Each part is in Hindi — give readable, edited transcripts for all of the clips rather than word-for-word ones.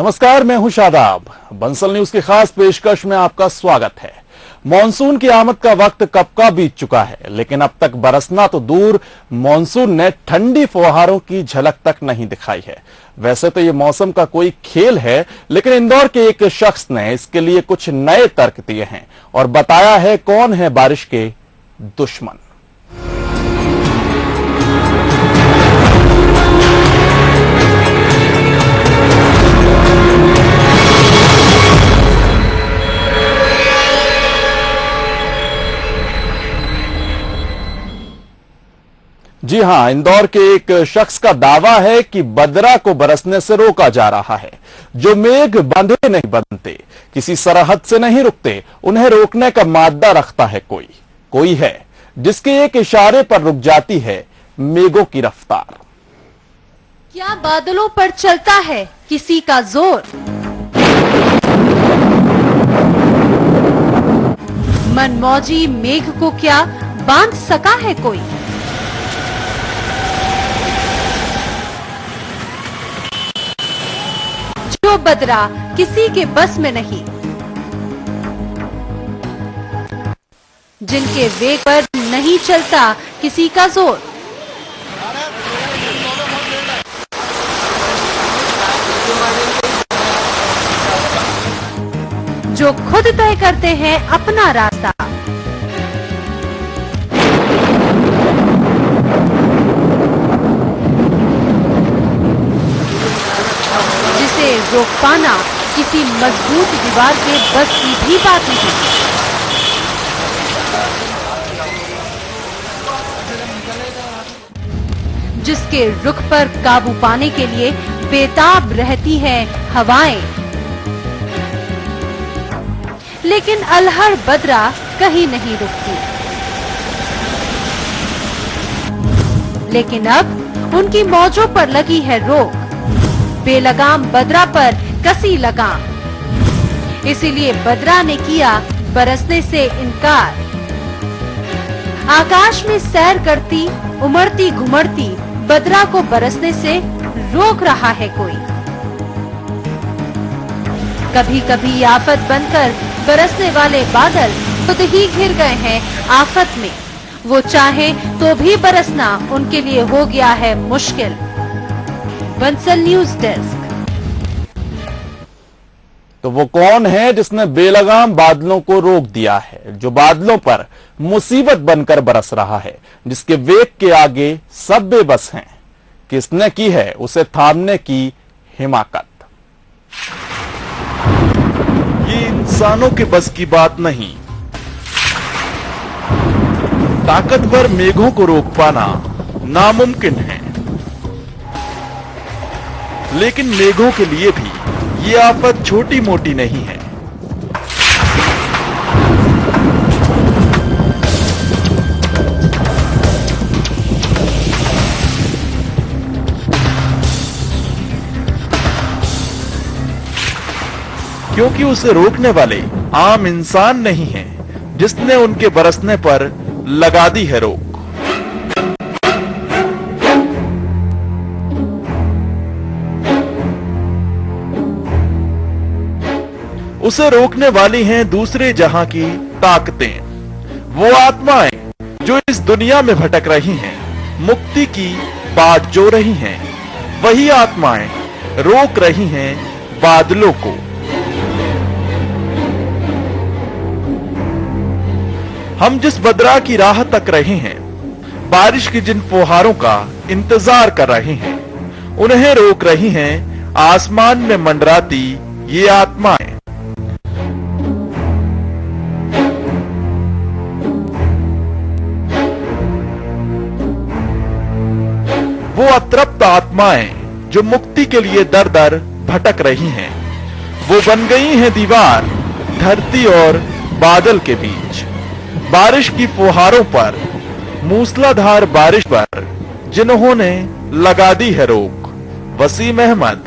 नमस्कार, मैं हूं शादाब। बंसल न्यूज की खास पेशकश में आपका स्वागत है। मॉनसून की आमद का वक्त कब का बीत चुका है, लेकिन अब तक बरसना तो दूर, मॉनसून ने ठंडी फुहारों की झलक तक नहीं दिखाई है। वैसे तो ये मौसम का कोई खेल है, लेकिन इंदौर के एक शख्स ने इसके लिए कुछ नए तर्क दिए हैं और बताया है कौन है बारिश के दुश्मन। जी हां, इंदौर के एक शख्स का दावा है कि बदरा को बरसने से रोका जा रहा है। जो मेघ बांधे नहीं बनते, किसी सरहद से नहीं रुकते, उन्हें रोकने का मादा रखता है कोई है जिसके एक इशारे पर रुक जाती है मेघों की रफ्तार। क्या बादलों पर चलता है किसी का जोर? मनमौजी मेघ को क्या बांध सका है कोई? जो बदरा किसी के बस में नहीं, जिनके वेग पर नहीं चलता किसी का जोर, जो खुद तय करते हैं अपना रास्ता, जिसे रोक पाना किसी मजबूत दीवार के बस की भी बात नहीं। जिसके रुख पर काबू पाने के लिए बेताब रहती हैं हवाएं, लेकिन अलहड़ बदरा कहीं नहीं रुकती। लेकिन अब उनकी मौजों पर लगी है रोक, बेलगाम बदरा पर कसी लगाम। इसीलिए बदरा ने किया बरसने से इनकार। आकाश में सैर करती उमड़ती घुमड़ती बदरा को बरसने से रोक रहा है कोई। कभी कभी आफत बनकर बरसने वाले बादल खुद ही घिर गए हैं आफत में। वो चाहे तो भी बरसना उनके लिए हो गया है मुश्किल। Bansal news desk. तो वो कौन है जिसने बेलगाम बादलों को रोक दिया है, जो बादलों पर मुसीबत बनकर बरस रहा है, जिसके वेग के आगे सब बेबस हैं? किसने की है उसे थामने की हिमाकत? ये इंसानों के बस की बात नहीं। ताकतवर मेघों को रोक पाना नामुमकिन है, लेकिन मेघों के लिए भी ये आफत छोटी मोटी नहीं है। क्योंकि उसे रोकने वाले आम इंसान नहीं हैं, जिसने उनके बरसने पर लगा दी है रोक। उसे रोकने वाली हैं दूसरे जहां की ताकतें, वो आत्माएं जो इस दुनिया में भटक रही हैं, मुक्ति की बात जो रही हैं। वही आत्माएं रोक रही हैं बादलों को। हम जिस बदरा की राह तक रहे हैं, बारिश की जिन फुहारों का इंतजार कर रहे हैं, उन्हें रोक रही हैं आसमान में मंडराती ये आत्माएं। वो अतृप्त आत्माएं जो मुक्ति के लिए दर दर भटक रही हैं, वो बन गई हैं दीवार धरती और बादल के बीच। बारिश की फुहारों पर, मूसलाधार बारिश पर जिन्होंने लगा दी है रोक। वसीम अहमद,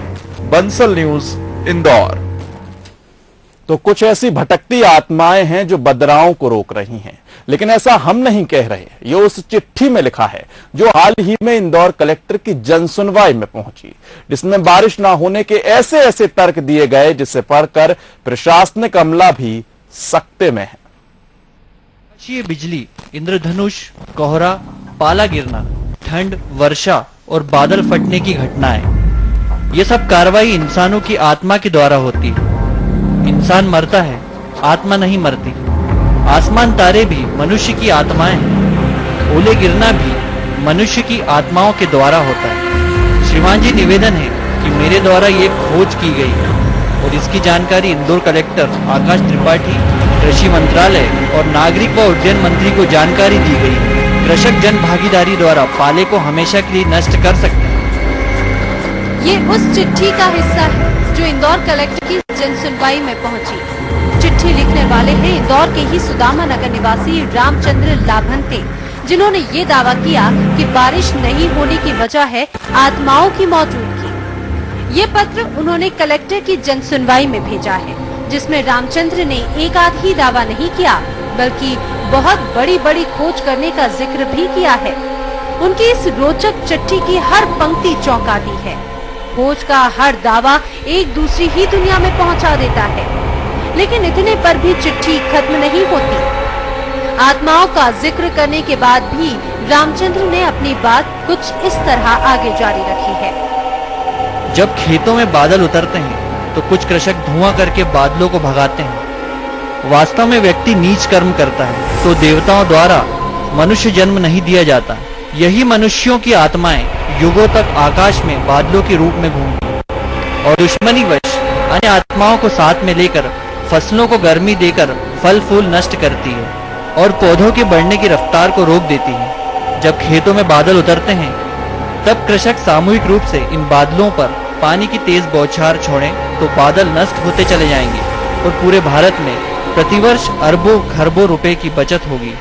बंसल न्यूज, इंदौर। तो कुछ ऐसी भटकती आत्माएं हैं जो बदराओं को रोक रही हैं, लेकिन ऐसा हम नहीं कह रहे। ये उस चिट्ठी में लिखा है जो हाल ही में इंदौर कलेक्टर की जनसुनवाई में पहुंची, जिसमें बारिश ना होने के ऐसे ऐसे तर्क दिए गए जिसे पढ़कर प्रशासनिक अमला भी सकते में है। आकाशीय बिजली, इंद्रधनुष, कोहरा, पाला गिरना, ठंड, वर्षा और बादल फटने की घटनाएं, ये सब कार्रवाई इंसानों की आत्मा के द्वारा होती है। इंसान मरता है, आत्मा नहीं मरती। आसमान तारे भी मनुष्य की आत्माएं हैं। ओले गिरना भी मनुष्य की आत्माओं के द्वारा होता है। श्रीमान जी, निवेदन है कि मेरे द्वारा ये खोज की गई है और इसकी जानकारी इंदौर कलेक्टर आकाश त्रिपाठी, कृषि मंत्रालय और नागरिक व उड्डयन मंत्री को जानकारी दी गई है। कृषक जन भागीदारी द्वारा पाले को हमेशा के लिए नष्ट कर सकते हैं। ये उस चिट्ठी का हिस्सा है जो इंदौर कलेक्टर की जनसुनवाई में पहुंची। चिट्ठी लिखने वाले हैं इंदौर के ही सुदामा नगर निवासी रामचंद्र लाभंते, जिन्होंने ये दावा किया कि बारिश नहीं होने की वजह है आत्माओं की मौजूदगी। ये पत्र उन्होंने कलेक्टर की जनसुनवाई में भेजा है, जिसमें रामचंद्र ने एक आध ही दावा नहीं किया, बल्कि बहुत बड़ी बड़ी खोज करने का जिक्र भी किया है। उनकी इस रोचक चिट्ठी की हर पंक्ति चौंकाती है। खोज का हर दावा एक दूसरी ही दुनिया में पहुंचा देता है, लेकिन इतने पर भी चिट्ठी खत्म नहीं होती। आत्माओं का जिक्र करने के बाद भी रामचंद्र ने अपनी बात कुछ इस तरह आगे जारी रखी है। जब खेतों में बादल उतरते हैं तो कुछ कृषक धुआं करके बादलों को भगाते हैं। वास्तव में व्यक्ति नीच कर्म करता है तो देवताओं द्वारा मनुष्य जन्म नहीं दिया जाता। यही मनुष्यों की आत्माएं युगों तक आकाश में बादलों के रूप में घूमती और दुश्मनीवश अन्य आत्माओं को साथ में लेकर फसलों को गर्मी देकर फल फूल नष्ट करती है और पौधों के बढ़ने की रफ्तार को रोक देती है। जब खेतों में बादल उतरते हैं तब कृषक सामूहिक रूप से इन बादलों पर पानी की तेज बौछार छोड़ें तो बादल नष्ट होते चले जाएंगे और पूरे भारत में प्रतिवर्ष अरबों खरबों रुपए की बचत होगी।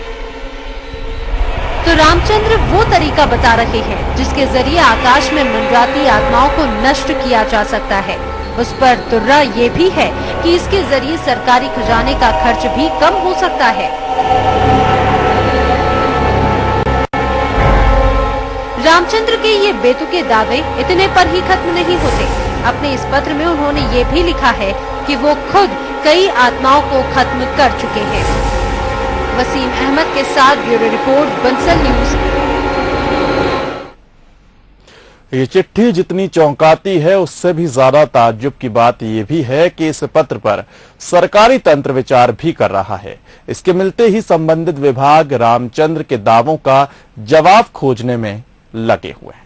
तो रामचंद्र वो तरीका बता रहे हैं जिसके जरिए आकाश में मंडराती आत्माओं को नष्ट किया जा सकता है। उस पर तुर्रा ये भी है कि इसके जरिए सरकारी खजाने का खर्च भी कम हो सकता है। रामचंद्र के ये बेतुके दावे इतने पर ही खत्म नहीं होते। अपने इस पत्र में उन्होंने ये भी लिखा है कि वो खुद कई आत्माओं को खत्म कर चुके हैं। वसीम अहमद के साथ ब्यूरो रिपोर्ट, बंसल न्यूज। ये चिट्ठी जितनी चौंकाती है उससे भी ज्यादा ताज्जुब की बात यह भी है कि इस पत्र पर सरकारी तंत्र विचार भी कर रहा है। इसके मिलते ही संबंधित विभाग रामचंद्र के दावों का जवाब खोजने में लगे हुए हैं।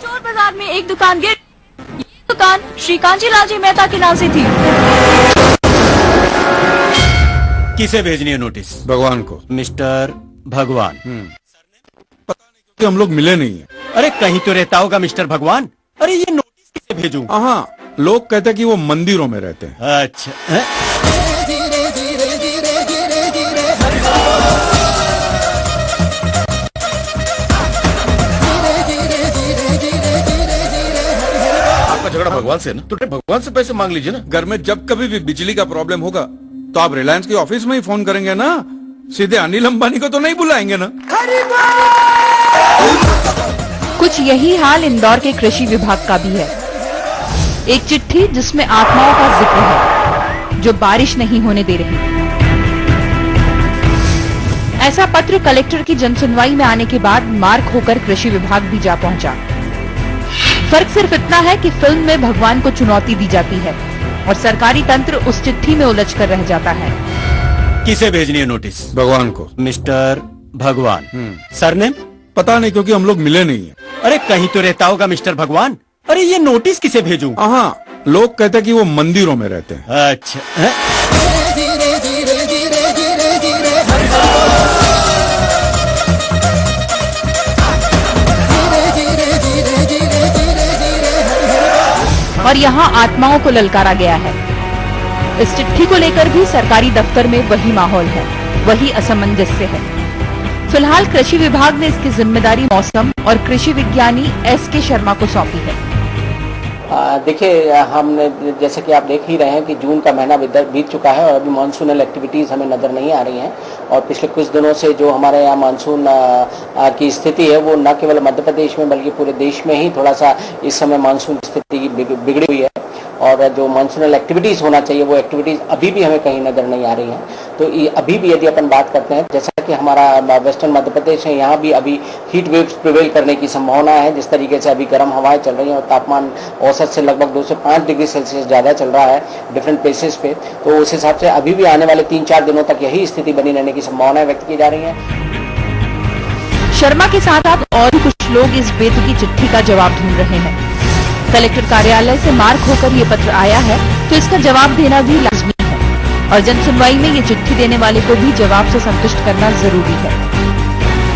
चोर बाजार में एक दुकान गिर, ये दुकान श्रीकांत जी लालजी मेहता के नाम से थी। किसे भेजनी है नोटिस? भगवान को। मिस्टर भगवान। पता नहीं क्योंकि हम लोग मिले नहीं है। अरे कहीं तो रहता होगा मिस्टर भगवान। अरे ये नोटिस किसे भेजूं? हाँ, लोग कहते हैं कि वो मंदिरों में रहते हैं। अच्छा है? आपका झगड़ा भगवान से है ना, तो भगवान से पैसे मांग लीजिए ना। घर में जब कभी भी बिजली का प्रॉब्लम होगा तो आप रिलायंस के ऑफिस में ही फोन करेंगे ना, सीधे अनिल अंबानी को तो नहीं बुलाएंगे ना। कुछ यही हाल इंदौर के कृषि विभाग का भी है। एक चिट्ठी जिसमें आत्माओं का जिक्र है जो बारिश नहीं होने दे रही। ऐसा पत्र कलेक्टर की जनसुनवाई में आने के बाद मार्क होकर कृषि विभाग भी जा पहुंचा। फर्क सिर्फ इतना है कि फिल्म में भगवान को चुनौती दी जाती है और सरकारी तंत्र उस चिट्ठी में उलझ कर रह जाता है। किसे भेजनी है नोटिस? भगवान को। मिस्टर भगवान। सरनेम? पता नहीं क्योंकि हम लोग मिले नहीं है। अरे कहीं तो रहता होगा मिस्टर भगवान। अरे ये नोटिस किसे भेजूं? हाँ, लोग कहते हैं कि वो मंदिरों में रहते हैं। अच्छा है? और यहाँ आत्माओं को ललकारा गया है। इस चिट्ठी को लेकर भी सरकारी दफ्तर में वही माहौल है, वही असमंजस्य है। फिलहाल कृषि विभाग ने इसकी जिम्मेदारी मौसम और कृषि विज्ञानी एस के शर्मा को सौंपी है। देखिए, हमने जैसे कि आप देख ही रहे हैं कि जून का महीना बीत चुका है और अभी मानसूनल एक्टिविटीज़ हमें नज़र नहीं आ रही हैं। और पिछले कुछ दिनों से जो हमारे यहाँ मानसून की स्थिति है वो न केवल मध्य प्रदेश में बल्कि पूरे देश में ही थोड़ा सा इस समय मानसून की स्थिति बिगड़ी हुई है। और जो मानसूनल एक्टिविटीज़ होना चाहिए वो एक्टिविटीज़ अभी भी हमें कहीं नज़र नहीं आ रही हैं। तो अभी भी यदि अपन बात करते हैं, जैसा कि हमारा वेस्टर्न मध्य प्रदेश है, यहाँ भी अभी हीट वेव्स प्रिवेल करने की संभावना है। जिस तरीके से अभी गर्म हवाएं चल रही हैं और तापमान औसत से लगभग 2 से 5 डिग्री सेल्सियस ज़्यादा चल रहा है डिफरेंट प्लेसेस पे, तो उस हिसाब से अभी भी आने वाले 3-4 दिनों तक यही स्थिति बनी रहने की संभावनाएं व्यक्त की जा रही हैं। शर्मा के साथ आप और भी कुछ लोग इस बेतुकी चिट्ठी का जवाब ढूंढ रहे हैं। कलेक्टर कार्यालय से मार्क होकर ये पत्र आया है तो इसका जवाब देना भी लाजमी है और जन सुनवाई में ये चिट्ठी देने वाले को भी जवाब से संतुष्ट करना जरूरी है।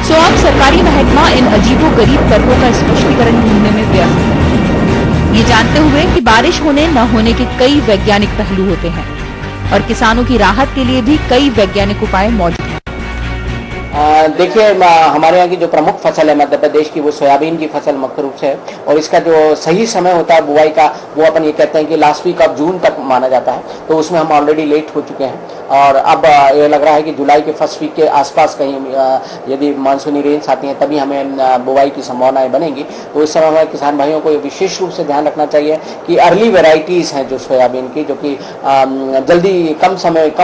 सो अब सरकारी महकमा इन अजीबोगरीब तर्कों का स्पष्टीकरण ढूंढने में व्यस्त है, ये जानते हुए कि बारिश होने न होने के कई वैज्ञानिक पहलू होते हैं और किसानों की राहत के लिए भी कई वैज्ञानिक उपाय मौजूद हैं। देखिए, हमारे यहाँ की जो प्रमुख फसल है मध्य प्रदेश की वो सोयाबीन की फसल मुख्य रूप से है और इसका जो सही समय होता है बुआई का वो अपन ये कहते हैं कि लास्ट वीक ऑफ जून तक माना जाता है। तो उसमें हम ऑलरेडी लेट हो चुके हैं और अब ये लग रहा है कि जुलाई के फर्स्ट वीक के आसपास कहीं यदि मानसूनी रेंज आती हैं तभी हमें बुआई की संभावनाएं बनेगी। तो इस समय हमारे किसान भाइयों को विशेष रूप से ध्यान रखना चाहिए कि अर्ली वेराइटीज़ हैं जो सोयाबीन की, जो कि जल्दी कम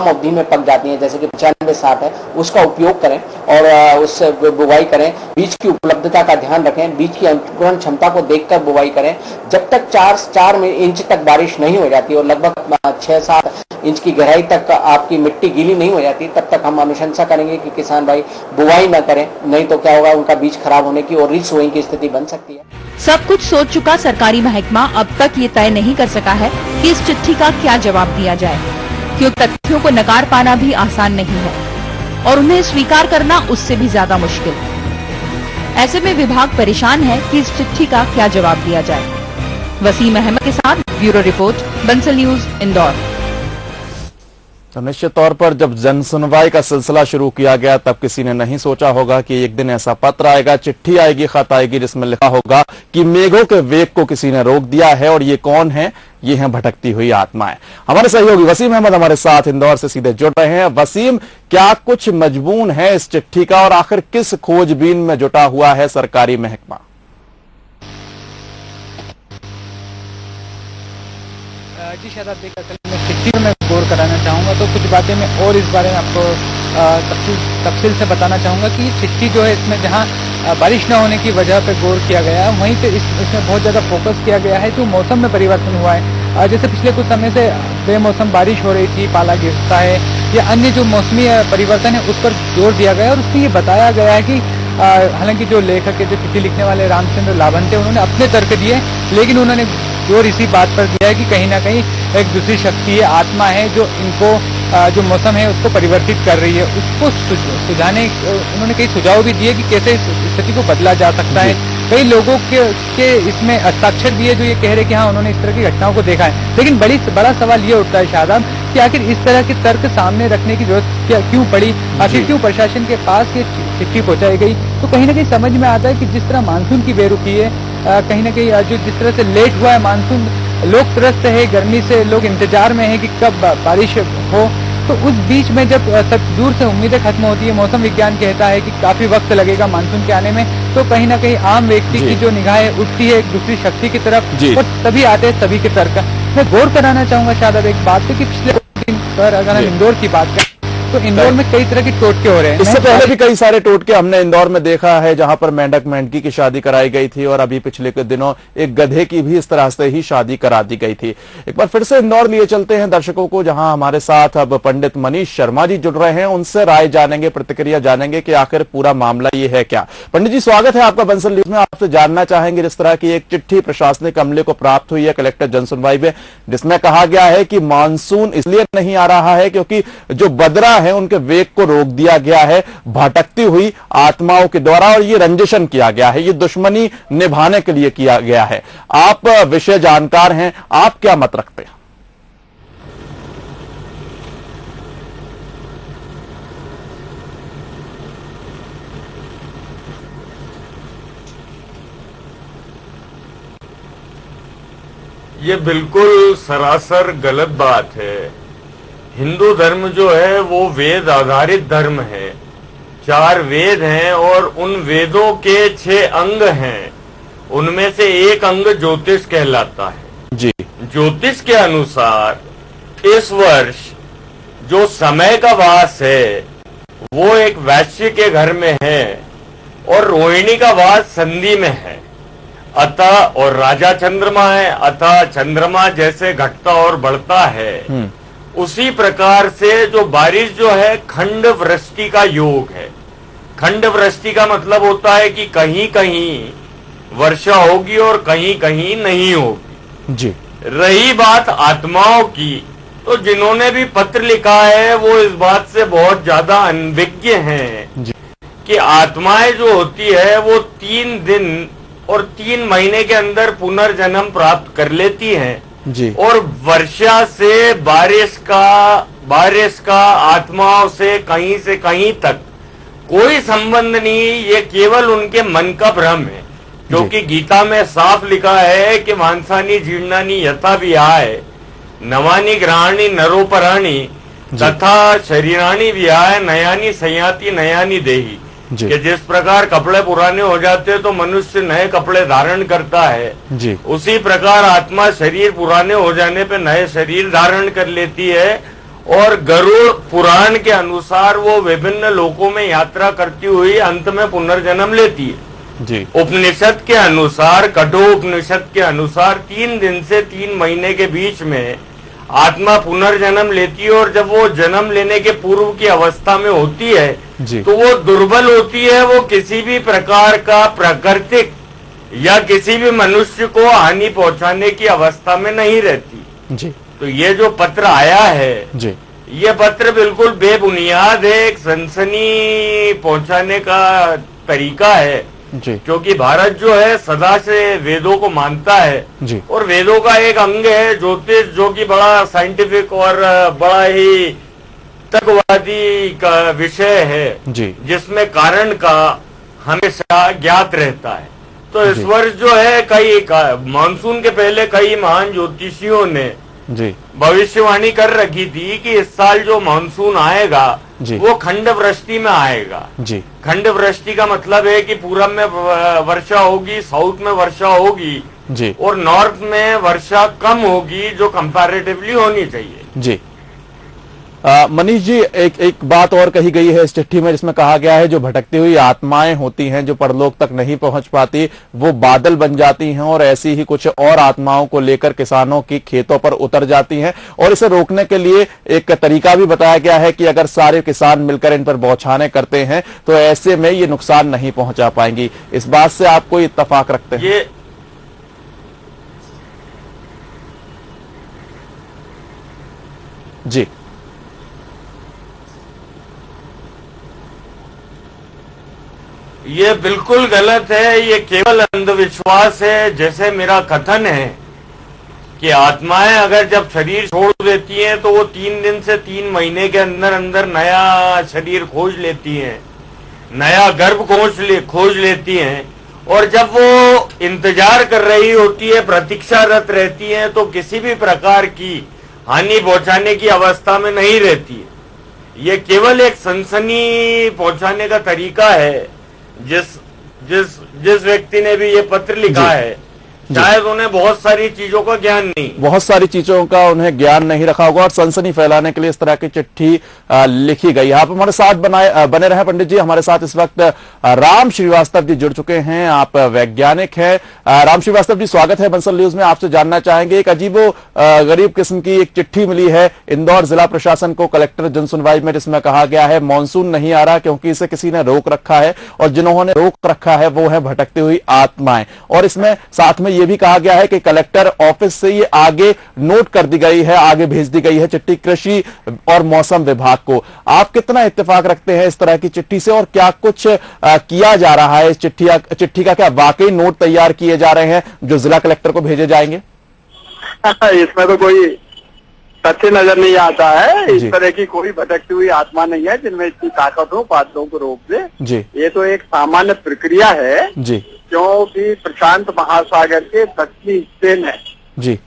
अवधि में पक जाती हैं, जैसे कि 95-60 है, उसका उपयोग करें और उससे बुवाई करें। बीज की उपलब्धता का ध्यान रखें, बीज की अंकुरण क्षमता को देखकर बुवाई करें। जब तक 4 इंच तक बारिश नहीं हो जाती और लगभग 6-7 इंच की गहराई तक आपकी मिट्टी गीली नहीं हो जाती तब तक हम अनुशंसा करेंगे कि किसान भाई बुवाई न करें, नहीं तो क्या होगा, उनका बीज खराब होने की और रीसोइंग की स्थिति बन सकती है। सब कुछ सोच चुका सरकारी महकमा अब तक ये तय नहीं कर सका है कि इस चिट्ठी का क्या जवाब दिया जाए, क्योंकि तथ्यों को नकार पाना भी आसान नहीं है और उन्हें स्वीकार करना उससे भी ज्यादा मुश्किल। ऐसे में विभाग परेशान है कि इस चिट्ठी का क्या जवाब दिया जाए। वसीम अहमद के साथ bureau report, Bansal news, Indore. तो निश्चित तौर पर जब जन सुनवाई का सिलसिला शुरू किया गया तब किसी ने नहीं सोचा होगा कि एक दिन ऐसा पत्र आएगा, चिट्ठी आएगी, खत आएगी जिसमें लिखा होगा कि मेघों के वेग को किसी ने रोक दिया है और ये कौन है, ये हैं भटकती हुई आत्माएं। हमारे सहयोगी वसीम अहमद हमारे साथ इंदौर से सीधे जुड़ रहे हैं। वसीम, क्या कुछ मजमून है इस चिट्ठी का और आखिर किस खोजबीन में जुटा हुआ है सरकारी महकमा? जी शायद आप देख असल में चिट्ठी में गौर कराना चाहूँगा तो कुछ बातें मैं और इस बारे में आपको तफसील से बताना चाहूँगा कि चिट्ठी जो है इसमें जहाँ बारिश न होने की वजह पे गौर किया गया है वहीं पे इसमें बहुत ज़्यादा फोकस किया गया है जो मौसम में परिवर्तन हुआ है। जैसे पिछले कुछ समय से बेमौसम बारिश हो रही थी, पाला गिरता है या अन्य जो मौसमी परिवर्तन है उस पर जोर दिया गया और उसमें ये बताया गया है कि हालांकि जो लेखक है, जो चिट्ठी लिखने वाले रामचंद्र लाभंते, उन्होंने अपने तर्क दिए लेकिन उन्होंने जोर इसी बात पर दिया है कि कहीं ना कहीं एक दूसरी शक्ति है, आत्मा है जो इनको जो मौसम है उसको परिवर्तित कर रही है, उसको सुझाने उन्होंने कई सुझाव भी दिए कि कैसे इस स्थिति को बदला जा सकता है। कई लोगों के इसमें हस्ताक्षर भी है जो ये कह रहे हैं कि हाँ उन्होंने इस तरह की घटनाओं को देखा है। लेकिन बड़ा सवाल ये उठता है शादाब कि आखिर इस तरह के तर्क सामने रखने की जरूरत क्यों पड़ी, आखिर क्यों प्रशासन के पास ये चिट्ठी पहुंचाई गई। तो कहीं ना कहीं समझ में आता है कि जिस तरह मानसून की बेरुखी है, कहीं ना कहीं जो जिस तरह से लेट हुआ है मानसून, लोग त्रस्त है, गर्मी से लोग इंतजार में है कि कब बारिश हो। तो उस बीच में जब सब दूर से उम्मीदें खत्म होती है, मौसम विज्ञान कहता है कि काफी वक्त लगेगा मानसून के आने में, तो कहीं ना कहीं आम व्यक्ति की जो निगाहें उठती है एक दूसरी शक्ति की तरफ और तभी आते हैं सभी के तर्क। मैं गौर कराना चाहूंगा शायद एक बात पे कि पिछले दिन पर अगर हम इंदौर की बात करें तो इंदौर में कई तरह के टोटके हो रहे हैं। इससे पहले भी कई सारे टोटके हमने इंदौर में देखा है जहां पर मेंढक मेंढकी की शादी कराई गई थी और अभी पिछले कुछ दिनों एक गधे की भी इस तरह से ही शादी करा दी गई थी। एक बार फिर से इंदौर लिए चलते हैं दर्शकों को, जहां हमारे साथ अब पंडित मनीष शर्मा जी जुड़ रहे हैं, उनसे राय जानेंगे, प्रतिक्रिया जानेंगे कि आखिर पूरा मामला ये है क्या। पंडित जी, स्वागत है आपका बंसल न्यूज में। आपसे जानना चाहेंगे, जिस तरह की एक चिट्ठी प्रशासनिक अमले को प्राप्त हुई है कलेक्टर जनसुनवाई में, जिसमें कहा गया है कि मानसून इसलिए नहीं आ रहा है क्योंकि जो बदरा है उनके वेग को रोक दिया गया है भटकती हुई आत्माओं के द्वारा और ये रंजिशन किया गया है, ये दुश्मनी निभाने के लिए किया गया है। आप विषय जानकार हैं, आप क्या मत रखते हैं? ये बिल्कुल सरासर गलत बात है। हिंदू धर्म जो है वो वेद आधारित धर्म है। 4 वेद हैं और उन वेदों के 6 अंग हैं। उनमें से एक अंग ज्योतिष कहलाता है। जी। ज्योतिष के अनुसार इस वर्ष जो समय का वास है वो एक वैश्य के घर में है और रोहिणी का वास संधि में है। अतः और राजा चंद्रमा है, अतः चंद्रमा जैसे घटता और बढ़ता है उसी प्रकार से जो बारिश जो है खंड वृष्टि का योग है। खंड वृष्टि का मतलब होता है कि कहीं कहीं वर्षा होगी और कहीं कहीं नहीं होगी। जी। रही बात आत्माओं की, तो जिन्होंने भी पत्र लिखा है वो इस बात से बहुत ज्यादा अनभिज्ञ हैं कि आत्माएं जो होती है वो 3 दिन और 3 महीने के अंदर पुनर्जन्म प्राप्त कर लेती हैं। जी। और वर्षा से बारिश का आत्माओं से कहीं तक कोई संबंध नहीं। ये केवल उनके मन का भ्रम है, क्योंकि गीता में साफ लिखा है कि मांसानी जीर्णानी यथा विहाय नवानी ग्रहाणी नरोपराणी तथा शरीराणी विहाय नयानी संयाति नयानी देही। कि जिस प्रकार कपड़े पुराने हो जाते हैं तो मनुष्य नए कपड़े धारण करता है, जी। उसी प्रकार आत्मा शरीर पुराने हो जाने पे नए शरीर धारण कर लेती है और गरुड़ पुराण के अनुसार वो विभिन्न लोकों में यात्रा करती हुई अंत में पुनर्जन्म लेती है। जी। उपनिषद के अनुसार, कठोपनिषद के अनुसार 3 दिन से 3 महीने के बीच में आत्मा पुनर्जन्म लेती है और जब वो जन्म लेने के पूर्व की अवस्था में होती है तो वो दुर्बल होती है। वो किसी भी प्रकार का प्राकृतिक या किसी भी मनुष्य को हानि पहुंचाने की अवस्था में नहीं रहती। जी। तो ये जो पत्र आया है जी। ये पत्र बिल्कुल बेबुनियाद है, एक सनसनी पहुंचाने का तरीका है। जी। क्योंकि भारत जो है सदा से वेदों को मानता है जी। और वेदों का एक अंग है ज्योतिष, जो कि बड़ा साइंटिफिक और बड़ा ही तर्कवादी का विषय है जी। जिसमें कारण का हमेशा ज्ञात रहता है। तो इस वर्ष जो है कई मानसून के पहले कई महान ज्योतिषियों ने जी भविष्यवाणी कर रखी थी कि इस साल जो मानसून आएगा वो खंड वृष्टि में आएगा। जी। खंड वृष्टि का मतलब है कि पूरब में वर्षा होगी, साउथ में वर्षा होगी जी। और नॉर्थ में वर्षा कम होगी, जो कंपैरेटिवली होनी चाहिए। जी। मनीष जी, एक बात और कही गई है इस चिट्ठी में, जिसमें कहा गया है जो भटकती हुई आत्माएं होती हैं जो परलोक तक नहीं पहुंच पाती वो बादल बन जाती हैं और ऐसी ही कुछ और आत्माओं को लेकर किसानों की खेतों पर उतर जाती हैं। और इसे रोकने के लिए एक तरीका भी बताया गया है कि अगर सारे किसान मिलकर इन पर बौछारें करते हैं तो ऐसे में ये नुकसान नहीं पहुंचा पाएंगी। इस बात से आप कोई इत्तेफाक रखते हैं? जी। ये बिल्कुल गलत है। ये केवल अंधविश्वास है। जैसे मेरा कथन है कि आत्माएं अगर जब शरीर छोड़ देती हैं तो वो 3 दिन से 3 महीने के अंदर अंदर नया शरीर खोज लेती हैं, नया गर्भ खोज लेती हैं। और जब वो इंतजार कर रही होती है, प्रतीक्षारत रहती हैं, तो किसी भी प्रकार की हानि पहुंचाने की अवस्था में नहीं रहती है। ये केवल एक सनसनी पहुंचाने का तरीका है। जिस व्यक्ति ने भी ये पत्र लिखा है शायद उन्हें बहुत सारी चीजों का ज्ञान नहीं, बहुत सारी चीजों का उन्हें ज्ञान नहीं रखा होगा और सनसनी फैलाने के लिए इस तरह की चिट्ठी लिखी गई। आप हमारे साथ बने रहे पंडित जी। हमारे साथ इस वक्त राम श्रीवास्तव जी जुड़ चुके हैं। आप वैज्ञानिक हैं। राम श्रीवास्तव जी, स्वागत है बंसल न्यूज में। आपसे जानना चाहेंगे, एक अजीबो गरीब किस्म की एक चिट्ठी मिली है इंदौर जिला प्रशासन को कलेक्टर जनसुनवाई में, जिसमें कहा गया है मानसून नहीं आ रहा क्योंकि इसे किसी ने रोक रखा है और जिन्होंने रोक रखा है वो है भटकती हुई आत्माएं। और इसमें साथ में ये भी कहा गया है कि कलेक्टर ऑफिस से ये आगे नोट कर दी गई है, आगे भेज दी गई है चिट्ठी कृषि और मौसम विभाग को। आप कितना इत्तेफाक रखते हैं इस तरह की चिट्ठी से और क्या कुछ किया जा रहा है इस चिट्ठी का? क्या वाकई नोट तैयार किए जा रहे हैं जो जिला कलेक्टर को भेजे जाएंगे? इसमें तो कोई तथ्य नजर नहीं आता है। इस तरह की कोई भटकती हुई आत्मा नहीं है जिनमें इतनी ताकत हो बादलों को रोक दे। जी। ये तो एक सामान्य प्रक्रिया है जी, क्योंकि प्रशांत महासागर के दक्षिणी हिस्से में जी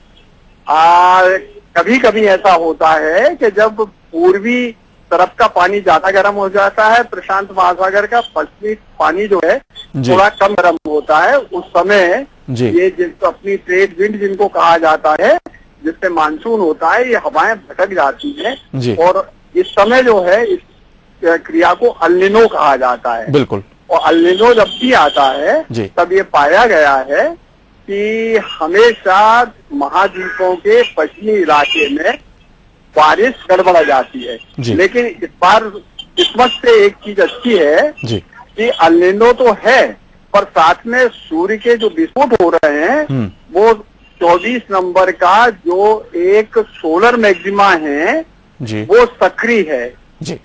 कभी कभी ऐसा होता है कि जब पूर्वी तरफ का पानी ज्यादा गर्म हो जाता है, प्रशांत महासागर का पश्चिमी पानी जो है थोड़ा कम गर्म होता है, उस समय ये जिसको अपनी ट्रेड विंड जिनको कहा जाता है, जिससे मानसून होता है, ये हवाएं भटक जाती हैं और इस समय जो है इस क्रिया को अल नीनो कहा जाता है। बिल्कुल। और अल नीनो जब भी आता है तब ये पाया गया है कि हमेशा महाद्वीपों के पश्चिमी इलाके में बारिश गड़बड़ा जाती है। लेकिन इस बार किस्मत से एक चीज अच्छी है कि अल नीनो तो है, पर साथ में सूर्य के जो विस्फोट हो रहे हैं वो 24 नंबर का जो एक सोलर मैक्सिमा है वो सक्रिय है।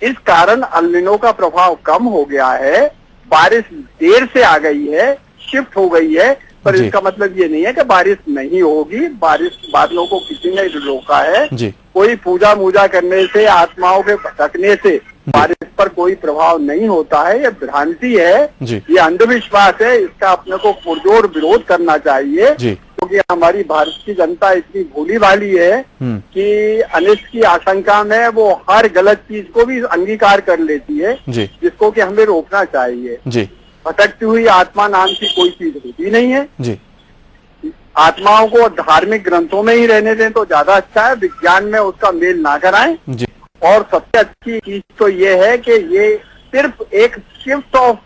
इस कारण अल नीनो का प्रभाव कम हो गया है, बारिश देर से आ गई है, शिफ्ट हो गई है, पर इसका मतलब ये नहीं है कि बारिश नहीं होगी। बारिश बादलों को किसी ने रोका है, कोई पूजा मूजा करने से, आत्माओं के भटकने से बारिश पर कोई प्रभाव नहीं होता है। ये भ्रांति है, ये अंधविश्वास है, इसका अपने को पुरजोर विरोध करना चाहिए, क्योंकि हमारी भारत की जनता इतनी भोली भाली है कि अनिष्ट की आशंका में वो हर गलत चीज को भी अंगीकार कर लेती है, जिसको कि हमें रोकना चाहिए। भटकती हुई आत्मा नाम की कोई चीज होती नहीं है। आत्माओं को धार्मिक ग्रंथों में ही रहने दें तो ज्यादा अच्छा है, विज्ञान में उसका मेल ना कराएं। और सबसे अच्छी चीज तो ये है कि ये सिर्फ एक शिफ्ट ऑफ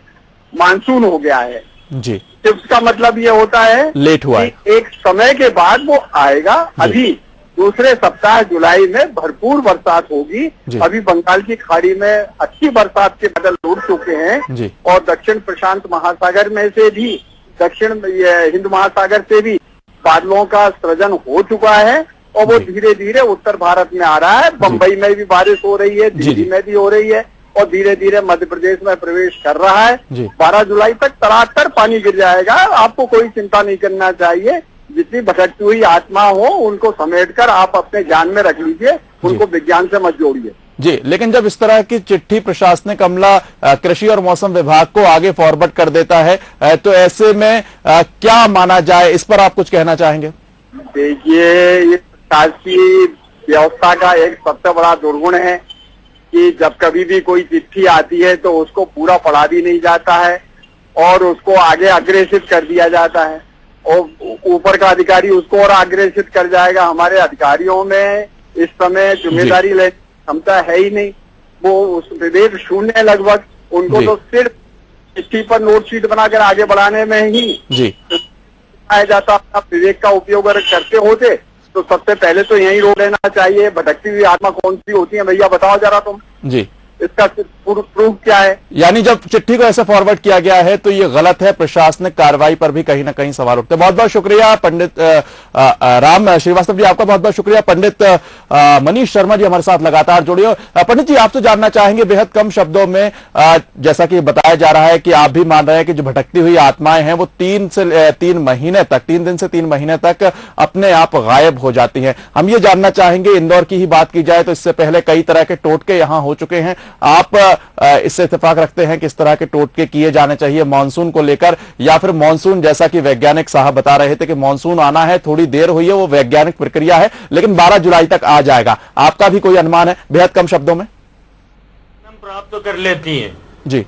मानसून हो गया है। शिफ्ट का मतलब ये होता है लेट हुआ है, एक समय के बाद वो आएगा। अभी दूसरे सप्ताह जुलाई में भरपूर बरसात होगी। अभी बंगाल की खाड़ी में अच्छी बरसात के बादल उड़ चुके हैं और दक्षिण प्रशांत महासागर में से भी, दक्षिण हिंद महासागर से भी बादलों का सृजन हो चुका है और वो धीरे धीरे उत्तर भारत में आ रहा है। बम्बई में भी बारिश हो रही है, दिल्ली में भी हो रही है और धीरे धीरे मध्य प्रदेश में प्रवेश कर रहा है। 12 जुलाई तक तड़ातड़ पानी गिर जाएगा, आपको कोई चिंता नहीं करना चाहिए। जितनी भटकती हुई आत्मा हो उनको समेटकर आप अपने ध्यान में रख लीजिए, उनको विज्ञान से मत जोड़िए। जी, लेकिन जब इस तरह की चिट्ठी प्रशासनिक अमला कृषि और मौसम विभाग को आगे फॉरवर्ड कर देता है, तो ऐसे में क्या माना जाए, इस पर आप कुछ कहना चाहेंगे? देखिए, ये शासकीय व्यवस्था का एक सबसे बड़ा दुर्गुण है कि जब कभी भी कोई चिट्ठी आती है तो उसको पूरा पढ़ा भी नहीं जाता है और उसको आगे अग्रेसित कर दिया जाता है और ऊपर का अधिकारी उसको और अग्रेसित कर जाएगा। हमारे अधिकारियों में इस समय जिम्मेदारी लेने क्षमता है ही नहीं, वो उस विवेक शून्य है लगभग। उनको तो सिर्फ चिट्ठी पर नोटशीट बनाकर आगे बढ़ाने में ही आया जाता। विवेक का उपयोग अगर करते होते तो सबसे पहले तो यही रोक लेना चाहिए। भटकती हुई आत्मा कौन सी होती है भैया, बताओ जरा तुम। इसका प्रूफ क्या है? यानी जब चिट्ठी को ऐसे फॉरवर्ड किया गया है तो ये गलत है, प्रशासनिक कार्रवाई पर भी कहीं ना कहीं सवाल उठते हैं। बहुत बहुत शुक्रिया पंडित राम श्रीवास्तव जी, आपका बहुत बहुत शुक्रिया। पंडित मनीष शर्मा जी हमारे साथ लगातार जुड़े हो। पंडित जी, आपसे जानना चाहेंगे बेहद कम शब्दों में, जैसा कि बताया जा रहा है कि आप भी मान रहे हैं कि जो भटकती हुई आत्माएं हैं वो 3 से 3 महीने तक, 3 दिन से 3 महीने तक अपने आप गायब हो जाती हैं। हम ये जानना चाहेंगे, इंदौर की ही बात की जाए तो इससे पहले कई तरह के टोटके यहां हो चुके हैं। आप इससे इत्तेफाक रखते हैं कि इस तरह के टोटके किए जाने चाहिए मानसून को लेकर, या फिर मानसून जैसा कि वैज्ञानिक साहब बता रहे थे कि मानसून आना है, थोड़ी देर हुई है, वो वैज्ञानिक प्रक्रिया है, लेकिन 12 जुलाई तक आ जाएगा। आपका भी कोई अनुमान है बेहद कम शब्दों में? प्राप्त कर लेती हैं जी।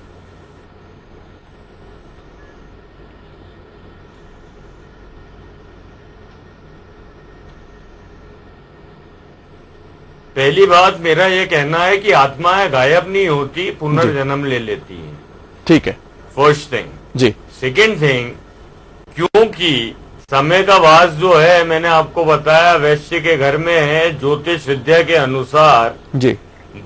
पहली बात मेरा ये कहना है कि आत्माएं गायब नहीं होती, पुनर्जन्म ले लेती हैं। ठीक है, फर्स्ट थिंग जी। सेकेंड थिंग, क्योंकि समय का वास जो है, मैंने आपको बताया वैश्य के घर में है। ज्योतिष विद्या के अनुसार जी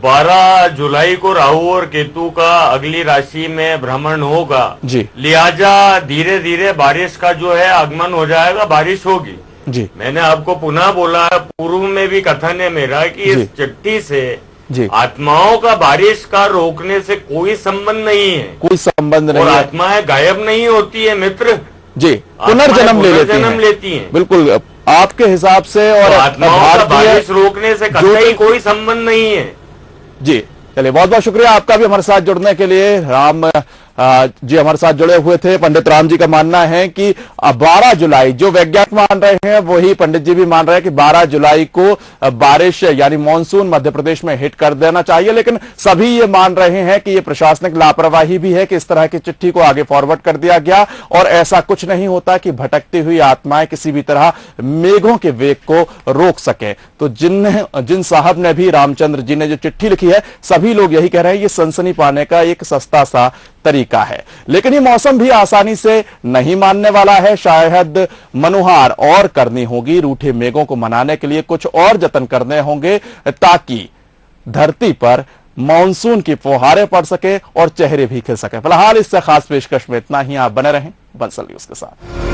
12 जुलाई को राहु और केतु का अगली राशि में भ्रमण होगा जी, लिहाजा धीरे धीरे बारिश का जो है आगमन हो जाएगा, बारिश होगी जी। मैंने आपको पुनः बोला है, पूर्व में भी कथन है मेरा कि इस चिट्ठी से आत्माओं का बारिश का रोकने से कोई संबंध नहीं है, कोई संबंध नहीं और है। आत्माएं गायब नहीं होती है मित्र जी, पुनर्जन्म लेती हैं। बिल्कुल आपके हिसाब से। और आत्माओं का बारिश रोकने से कतई कोई संबंध नहीं है। जी, चलिए बहुत बहुत शुक्रिया आपका भी हमारे साथ जुड़ने के लिए। राम जी हमारे साथ जुड़े हुए थे। पंडित राम जी का मानना है कि 12 जुलाई, जो वैज्ञानिक मान रहे हैं वही पंडित जी भी मान रहे हैं कि 12 जुलाई को बारिश यानी मानसून मध्य प्रदेश में हिट कर देना चाहिए, लेकिन सभी ये मान रहे हैं कि ये प्रशासनिक लापरवाही भी है कि इस तरह की चिट्ठी को आगे फॉरवर्ड कर दिया गया और ऐसा कुछ नहीं होता कि भटकती हुई आत्माएं किसी भी तरह मेघों के वेग को रोक सके। तो जिन साहब ने भी, रामचंद्र जी ने जो चिट्ठी लिखी है, सभी लोग यही कह रहे हैं ये सनसनी पाने का एक सस्ता सा तरीका है। लेकिन ये मौसम भी आसानी से नहीं मानने वाला है। शायद मनुहार और करनी होगी, रूठे मेघों को मनाने के लिए कुछ और जतन करने होंगे ताकि धरती पर मानसून की फुहारें पड़ सके और चेहरे भी खिल सके। फिलहाल इससे खास पेशकश में इतना ही। आप बने रहें बंसल न्यूज के साथ।